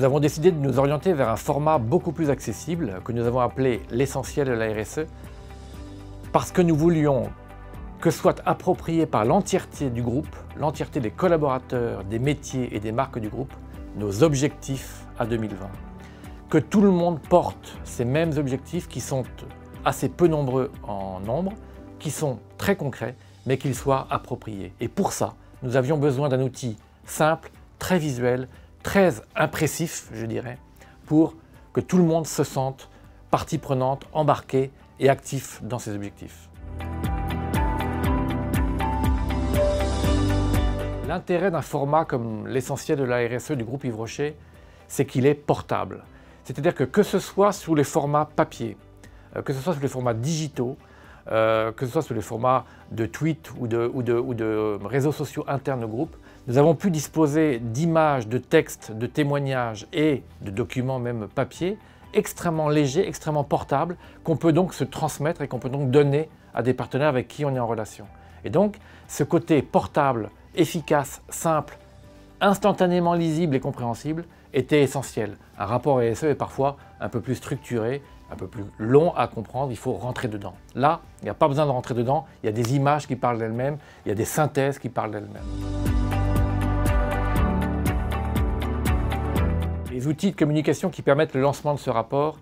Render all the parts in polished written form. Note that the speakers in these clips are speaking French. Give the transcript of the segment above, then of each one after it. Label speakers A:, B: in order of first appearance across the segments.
A: nous avons décidé de nous orienter vers un format beaucoup plus accessible que nous avons appelé l'essentiel de la RSE parce que nous voulions que soit approprié par l'entièreté du groupe, l'entièreté des collaborateurs, des métiers et des marques du groupe, nos objectifs à 2020. Que tout le monde porte ces mêmes objectifs qui sont assez peu nombreux en nombre, qui sont très concrets, mais qu'ils soient appropriés. Et pour ça, nous avions besoin d'un outil simple, très visuel, très impressif, je dirais, pour que tout le monde se sente partie prenante, embarqué et actif dans ses objectifs. L'intérêt d'un format comme l'essentiel de la RSE du groupe Yves Rocher, c'est qu'il est portable. C'est-à-dire que ce soit sous les formats papier, que ce soit sous les formats digitaux, que ce soit sous les formats de tweets ou de réseaux sociaux internes au groupe, nous avons pu disposer d'images, de textes, de témoignages et de documents même papier extrêmement légers, extrêmement portables, qu'on peut donc se transmettre et qu'on peut donc donner à des partenaires avec qui on est en relation. Et donc, ce côté portable, efficace, simple, instantanément lisible et compréhensible était essentiel. Un rapport RSE est parfois un peu plus structuré, un peu plus long à comprendre, il faut rentrer dedans. Là, il n'y a pas besoin de rentrer dedans, il y a des images qui parlent d'elles-mêmes, il y a des synthèses qui parlent d'elles-mêmes. Les outils de communication qui permettent le lancement de ce rapport,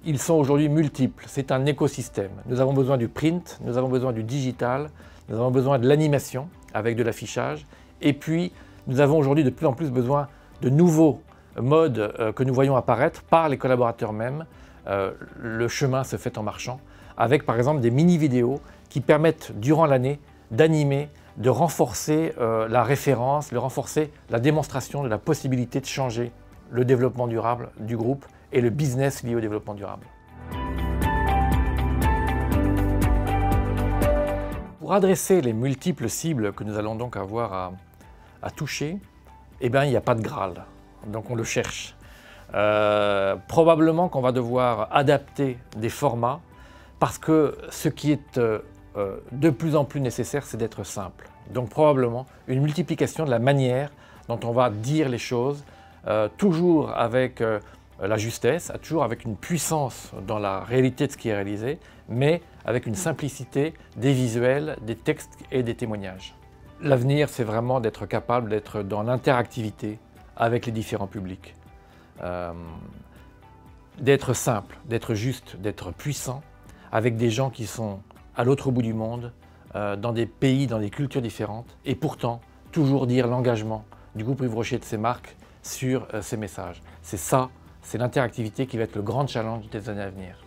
A: ils sont aujourd'hui multiples. C'est un écosystème. Nous avons besoin du print, nous avons besoin du digital, nous avons besoin de l'animation avec de l'affichage. Et puis, nous avons aujourd'hui de plus en plus besoin de nouveaux modes que nous voyons apparaître par les collaborateurs mêmes. Le chemin se fait en marchant, avec par exemple des mini-vidéos qui permettent durant l'année d'animer, de renforcer la référence, de renforcer la démonstration de la possibilité de changer le développement durable du groupe et le business lié au développement durable. Pour adresser les multiples cibles que nous allons donc avoir à toucher, eh bien, il n'y a pas de Graal, donc on le cherche. Probablement qu'on va devoir adapter des formats parce que ce qui est de plus en plus nécessaire, c'est d'être simple. Donc probablement une multiplication de la manière dont on va dire les choses, toujours avec la justesse, toujours avec une puissance dans la réalité de ce qui est réalisé, mais avec une simplicité des visuels, des textes et des témoignages. L'avenir, c'est vraiment d'être capable d'être dans l'interactivité avec les différents publics. D'être simple, d'être juste, d'être puissant, avec des gens qui sont à l'autre bout du monde, dans des pays, dans des cultures différentes, et pourtant toujours dire l'engagement du groupe Yves Rocher et de ses marques sur ces messages. C'est ça, c'est l'interactivité qui va être le grand challenge des années à venir.